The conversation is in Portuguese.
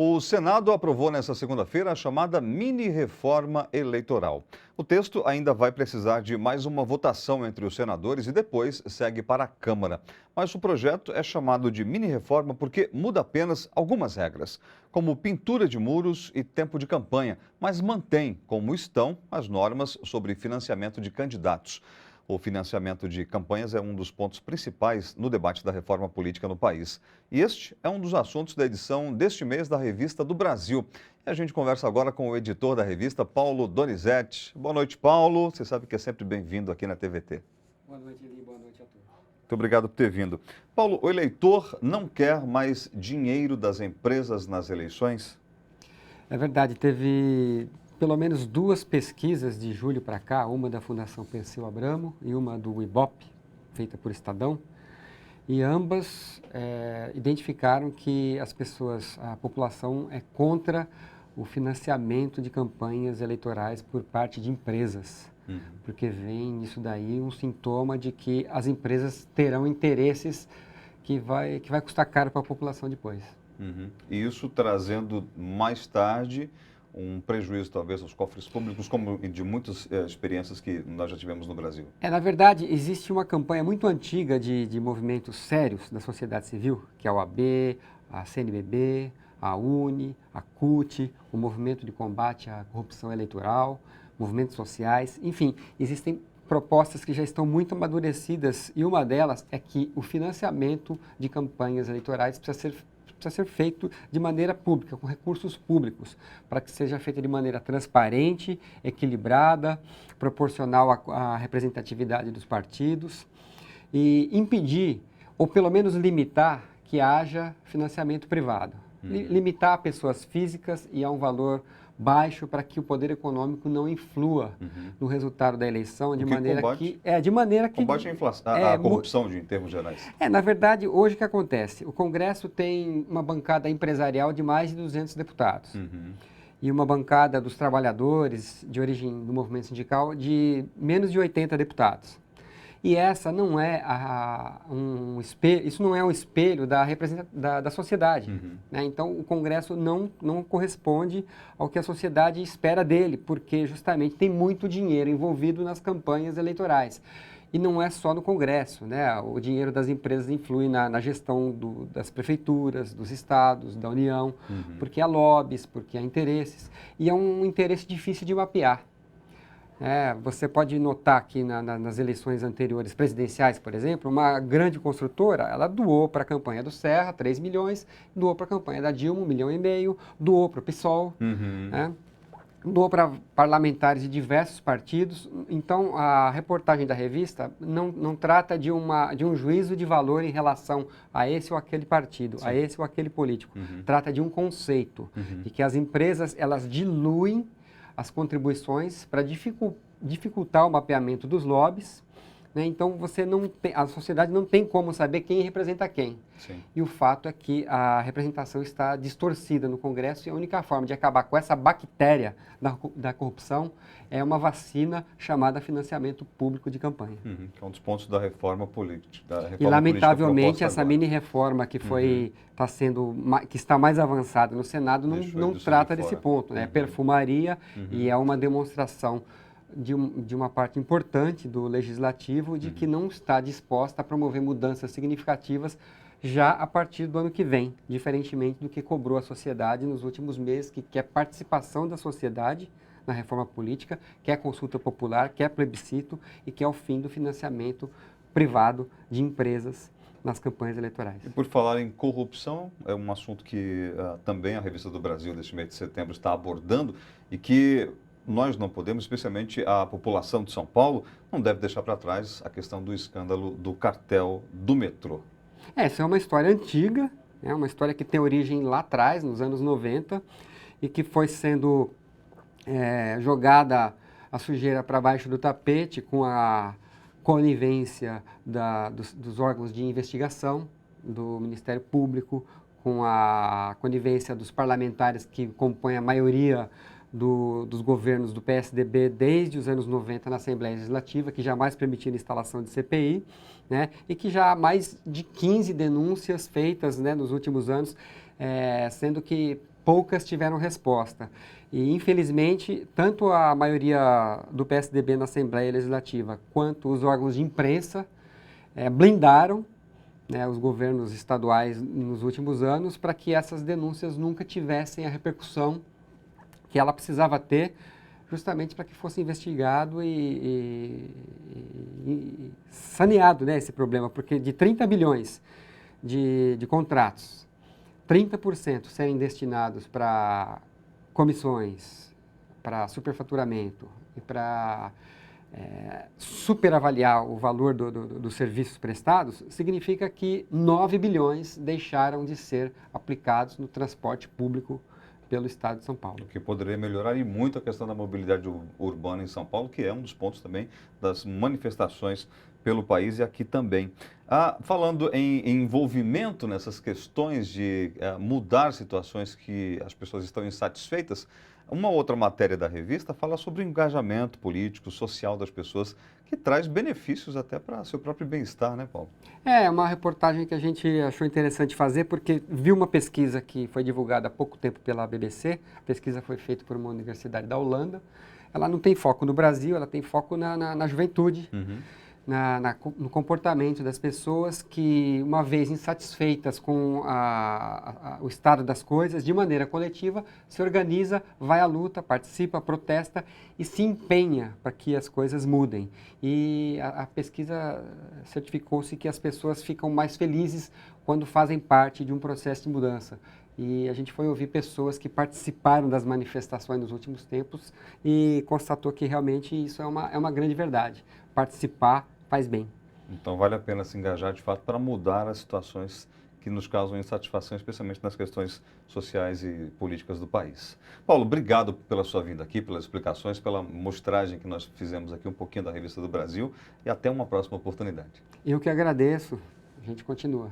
O Senado aprovou nesta segunda-feira a chamada mini-reforma eleitoral. O texto ainda vai precisar de mais uma votação entre os senadores e depois segue para a Câmara. Mas o projeto é chamado de mini-reforma porque muda apenas algumas regras, como pintura de muros e tempo de campanha, mas mantém como estão as normas sobre financiamento de candidatos. O financiamento de campanhas é um dos pontos principais no debate da reforma política no país. E este é um dos assuntos da edição deste mês da Revista do Brasil. E a gente conversa agora com o editor da revista, Paulo Donizete. Boa noite, Paulo. Você sabe que é sempre bem-vindo aqui na TVT. Boa noite, Eli. Boa noite a todos. Muito obrigado por ter vindo. Paulo, o eleitor não quer mais dinheiro das empresas nas eleições? É verdade, teve pelo menos duas pesquisas de julho para cá, uma da Fundação Perseu Abramo e uma do Ibope, feita por Estadão, e ambas identificaram que a população é contra o financiamento de campanhas eleitorais por parte de empresas, porque vem nisso daí um sintoma de que as empresas terão interesses que vai custar caro para a população depois. E isso trazendo mais tarde um prejuízo, talvez, aos cofres públicos, como de muitas experiências que nós já tivemos no Brasil. Na verdade, existe uma campanha muito antiga de movimentos sérios da sociedade civil, que é a OAB, a CNBB, a UNE, a CUT, o Movimento de Combate à Corrupção Eleitoral, movimentos sociais, enfim, existem propostas que já estão muito amadurecidas e uma delas é que o financiamento de campanhas eleitorais precisa ser feito de maneira pública, com recursos públicos, para que seja feita de maneira transparente, equilibrada, proporcional à representatividade dos partidos e impedir, ou pelo menos limitar, que haja financiamento privado. Limitar a pessoas físicas e a um valor baixo para que o poder econômico não influa no resultado da eleição de maneira que combate a inflação, a corrupção em termos gerais. Na verdade, hoje o que acontece? O Congresso tem uma bancada empresarial de mais de 200 deputados e uma bancada dos trabalhadores de origem do movimento sindical de menos de 80 deputados. E essa não é isso não é um espelho da sociedade. Né? Então, o Congresso não corresponde ao que a sociedade espera dele, porque justamente tem muito dinheiro envolvido nas campanhas eleitorais. E não é só no Congresso, né? O dinheiro das empresas influi na gestão das prefeituras, dos estados, da União, porque há lobbies, porque há interesses. E é um interesse difícil de mapear. Você pode notar que nas eleições anteriores presidenciais, por exemplo, uma grande construtora, ela doou para a campanha do Serra 3 milhões, doou para a campanha da Dilma 1,5 milhão, doou para o PSOL, doou para parlamentares de diversos partidos. Então, a reportagem da revista não trata de um juízo de valor em relação a esse ou aquele partido, a esse ou aquele político. Trata de um conceito, de que as empresas, elas diluem as contribuições para dificultar o mapeamento dos lobbies, né? Então a sociedade não tem como saber quem representa quem. E o fato é que a representação está distorcida no Congresso e a única forma de acabar com essa bactéria da corrupção é uma vacina chamada financiamento público de campanha. Que é um dos pontos da reforma política. E lamentavelmente essa mini-reforma que que está mais avançada no Senado não trata desse ponto, né? É perfumaria e é uma demonstração de uma parte importante do Legislativo de que não está disposta a promover mudanças significativas já a partir do ano que vem, diferentemente do que cobrou a sociedade nos últimos meses, que quer participação da sociedade na reforma política, quer consulta popular, quer plebiscito e quer o fim do financiamento privado de empresas nas campanhas eleitorais. E por falar em corrupção, é um assunto que também a Revista do Brasil, deste mês de setembro, está abordando e que nós não podemos, especialmente a população de São Paulo, não deve deixar para trás a questão do escândalo do cartel do metrô. Essa é uma história antiga, é uma história que tem origem lá atrás, nos anos 90, e que foi sendo jogada a sujeira para baixo do tapete com a conivência dos órgãos de investigação, do Ministério Público, com a conivência dos parlamentares que compõem a maioria dos governos do PSDB desde os anos 90 na Assembleia Legislativa, que jamais permitiram a instalação de CPI, né, e que já há mais de 15 denúncias feitas, né, nos últimos anos sendo que poucas tiveram resposta. E, infelizmente, tanto a maioria do PSDB na Assembleia Legislativa quanto os órgãos de imprensa blindaram, né, os governos estaduais nos últimos anos para que essas denúncias nunca tivessem a repercussão que ela precisava ter, justamente para que fosse investigado e saneado, né, esse problema, porque de 30 bilhões de contratos, 30% serem destinados para comissões, para superfaturamento e para superavaliar o valor dos serviços prestados, significa que 9 bilhões deixaram de ser aplicados no transporte público pelo Estado de São Paulo. O que poderia melhorar e muito a questão da mobilidade urbana em São Paulo, que é um dos pontos também das manifestações pelo país e aqui também. Falando em envolvimento nessas questões de mudar situações que as pessoas estão insatisfeitas, uma outra matéria da revista fala sobre o engajamento político, social das pessoas, que traz benefícios até para seu próprio bem-estar, né, Paulo? É uma reportagem que a gente achou interessante fazer, porque viu uma pesquisa que foi divulgada há pouco tempo pela BBC, a pesquisa foi feita por uma universidade da Holanda. Ela não tem foco no Brasil, ela tem foco na juventude, no comportamento das pessoas que, uma vez insatisfeitas com o estado das coisas, de maneira coletiva, se organiza, vai à luta, participa, protesta e se empenha para que as coisas mudem. E a pesquisa certificou-se que as pessoas ficam mais felizes quando fazem parte de um processo de mudança. E a gente foi ouvir pessoas que participaram das manifestações nos últimos tempos e constatou que realmente isso é uma grande verdade. Participar faz bem. Então vale a pena se engajar de fato para mudar as situações que nos causam insatisfação, especialmente nas questões sociais e políticas do país. Paulo, obrigado pela sua vinda aqui, pelas explicações, pela mostragem que nós fizemos aqui um pouquinho da Revista do Brasil e até uma próxima oportunidade. Eu que agradeço. A gente continua.